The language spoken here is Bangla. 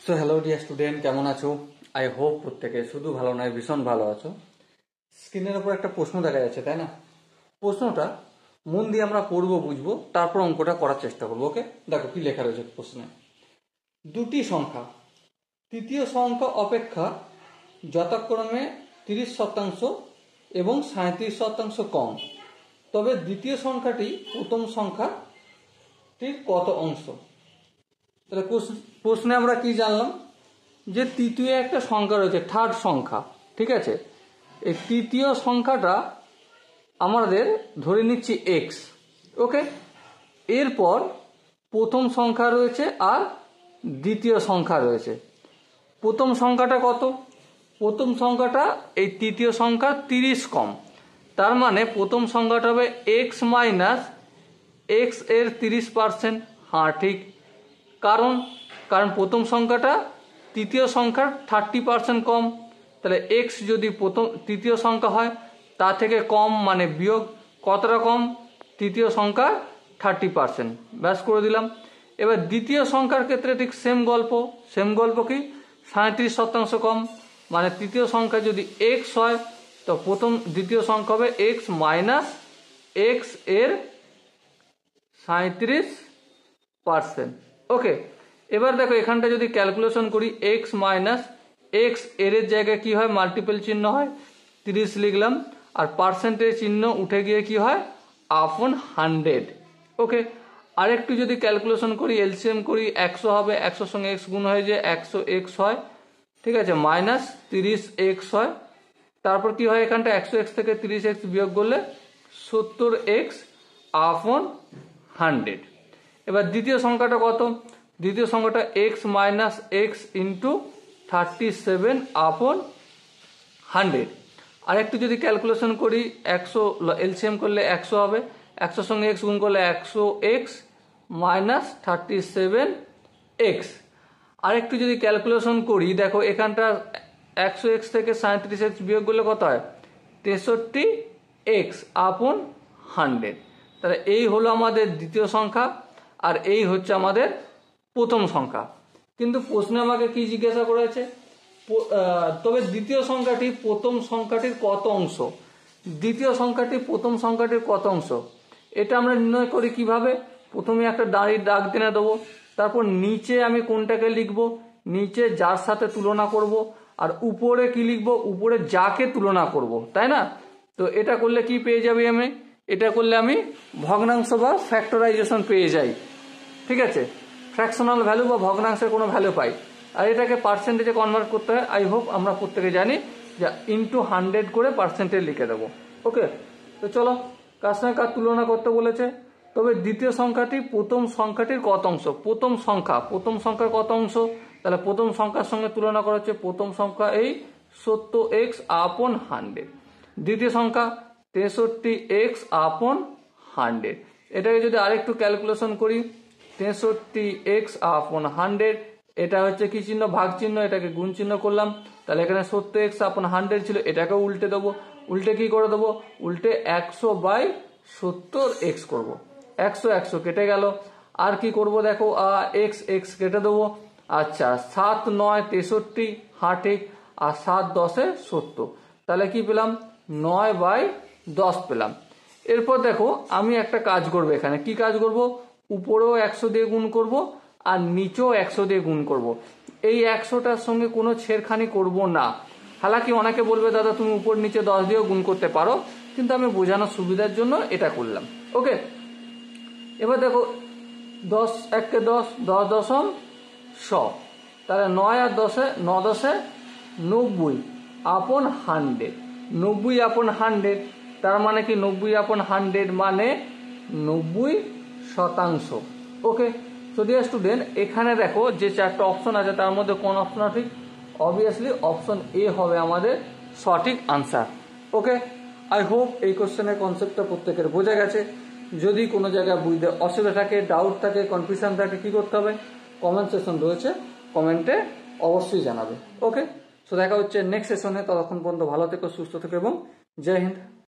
সো হ্যালো ডিয়ার স্টুডেন্ট, কেমন আছো? আই হোপ প্রত্যেকে শুধু ভালো নয়, ভীষণ ভালো আছো। স্ক্রিনের ওপর একটা প্রশ্ন দেখা যাচ্ছে, তাই না? প্রশ্নটা মন দিয়ে আমরা পড়বো, বুঝবো, তারপর অঙ্কটা করার চেষ্টা করবো। ওকে, দেখো কি লেখা রয়েছে প্রশ্নে। দুটি সংখ্যা তৃতীয় সংখ্যা অপেক্ষা যথাক্রমে 30% এবং 37% কম, তবে দ্বিতীয় সংখ্যাটি প্রথম সংখ্যাটির কত অংশ? তাহলে প্রশ্নে আমরা কি জানলাম যে তৃতীয় একটা সংখ্যা রয়েছে, থার্ড সংখ্যা, ঠিক আছে। এই তৃতীয় সংখ্যাটা আমাদের ধরে নিচ্ছি এক্স, ওকে। এরপর প্রথম সংখ্যা রয়েছে আর দ্বিতীয় সংখ্যা রয়েছে। প্রথম সংখ্যাটা কত? প্রথম সংখ্যাটা এই তৃতীয় সংখ্যা 30 কম, তার মানে প্রথম সংখ্যাটা হবে এক্স মাইনাস এক্স এর 30%। হ্যাঁ ঠিক, কারণ প্রথম সংখ্যাটা তৃতীয় সংখ্যার 30% কম, তাহলে এক্স যদি তৃতীয় সংখ্যা হয় তা থেকে কম মানে বিয়োগ। কতটা কম? তৃতীয় সংখ্যা 30%, ব্যাস করে দিলাম। এবার দ্বিতীয় সংখ্যার ক্ষেত্রে ঠিক সেম গল্প কি 37% কম, মানে তৃতীয় সংখ্যা যদি এক্স হয় তো দ্বিতীয় সংখ্যা হবে এক্স মাইনাস এক্স এর 37%, ওকে। এবার দেখো এখানটা যদি ক্যালকুলেশন করি, এক্স মাইনাস এক্স এর জায়গায় কি হয়, মাল্টিপল চিহ্ন হয়, 30 লিখলাম, আর পার্সেন্টেজ চিহ্ন উঠে গিয়ে কি হয়, আপন 100, ওকে। আরেকটু যদি ক্যালকুলেশন করি, এলসিএম করি, 100 হবে, 100 সঙ্গে এক্স গুণ হয়ে যায় 100x হয়, ঠিক আছে, মাইনাস 30x হয়। তারপর কি হয়, এখানটা 100x থেকে 30x বিয়োগ করলে 70x আপন 100। এবার দ্বিতীয় সংখ্যাটা কত? দ্বিতীয় সংখ্যাটা এক্স মাইনাস এক্স ইন্টু 37 আপন 100। আর একটু যদি ক্যালকুলেশন করি, 100 এলসিএম করলে 100 হবে, 100 সঙ্গে এক্স গুণ করলে 100x মাইনাস 37x। আর একটু যদি ক্যালকুলেশন করি, দেখো এখানটা 100x থেকে 37x বিয়োগ করলে কত হয়, 63x আপন 100। তাহলে এই হলো আমাদের দ্বিতীয় সংখ্যা, আর এই হচ্ছে আমাদের প্রথম সংখ্যা। কিন্তু প্রশ্নে আমাকে কি জিজ্ঞাসা করেছে, তবে দ্বিতীয় সংখ্যাটি প্রথম সংখ্যাটির কত অংশ? দ্বিতীয় সংখ্যাটি প্রথম সংখ্যাটির কত অংশ, এটা আমরা নির্ণয় করি কিভাবে? প্রথমে একটা দাঁড়িয়ে দাগ টেনে দেবো, তারপর নিচে আমি কোনটাকে লিখব, নিচে যার সাথে তুলনা করব, আর উপরে কি লিখব, উপরে যাকে তুলনা করব, তাই না? তো এটা করলে কি পেয়ে যাবে, এটা করলে আমি ভগ্নাংশ বা ফ্যাক্টরাইজেশন পেয়ে যাই, ঠিক আছে। ফ্র্যাকশনাল ভ্যালু বা ভগ্নাংশের কোনো ভ্যালু পাই, আর এটাকে পার্সেন্টেজে কনভার্ট করতে হয়। আই হোপ আমরা প্রত্যেকে জানি যে ইন্টু 100 করে পার্সেন্টেজ লিখে দেবো, ওকে। তো চলো, কার সঙ্গে কার তুলনা করতে বলেছে, তবে দ্বিতীয় সংখ্যাটি প্রথম সংখ্যাটির কত অংশ? প্রথম সংখ্যার কত অংশ? তাহলে প্রথম সংখ্যার সঙ্গে তুলনা করা হচ্ছে প্রথম সংখ্যা এই 70x আপন 100, দ্বিতীয় সংখ্যা 63x আপন 100। এটাকে যদি আরেকটু ক্যালকুলেশন করি, 63x আপন 100, এটা হচ্ছে কি চিহ্ন, ভাগ চিহ্ন, এটাকে গুণ চিহ্ন করলাম, তাহলে এখানে 70x আপন 100 ছিল, এটাকেও উল্টে দেবো। উল্টে কি করে দেবো, উল্টে 100/70x করব। 100 কেটে গেল, আর কি করব দেখো, x কেটে দেবো। আচ্ছা, 7 9 63, হ্যাঁ ঠিক, আর 7 10 70, তাহলে কি পেলাম, 9/10 পেলাম। এরপর দেখো আমি একটা কাজ করব, এখানে কি কাজ করব, উপরেও 100 দিয়ে গুণ করব আর নিচেও 100 দিয়ে গুণ করব। এই 100টার সঙ্গে কোনো ছেড়খানি করব না। হালাকি অনেকে বলবে দাদা তুমি উপর নিচে 10 দিয়েও গুণ করতে পারো, কিন্তু আমি বোঝানোর সুবিধার জন্য এটা করলাম, ওকে। এবার দেখো 10 1 10, 10 দশম 100, তাহলে 9 আর 10 9 10 90 আপন 100, 90 আপন 100, তার মানে কি 90 আপন 100 মানে 90%, ওকে। তো ডিয়ার স্টুডেন্ট, এখানে দেখো যে 4টা অপশন আছে তার মধ্যে কোন অপশন ঠিক? অবভিয়াসলি অপশন এ হবে আমাদের সঠিক আনসার, ওকে। আই হোপ এই কোশ্চেনের কনসেপ্টটা প্রত্যেকের বোঝা গেছে। যদি কোনো জায়গায় বুঝতে অসুবিধা থাকে, ডাউট থাকে, কনফিউশন থাকে, কি করতে হবে, কমেন্ট সেশন রয়েছে, কমেন্টে অবশ্যই জানাবে, ওকে। সো দেখা হচ্ছে নেক্সট সেশনে, ততক্ষণ পর্যন্ত ভালো থেকো, সুস্থ থেকো এবং জয় হিন্দ।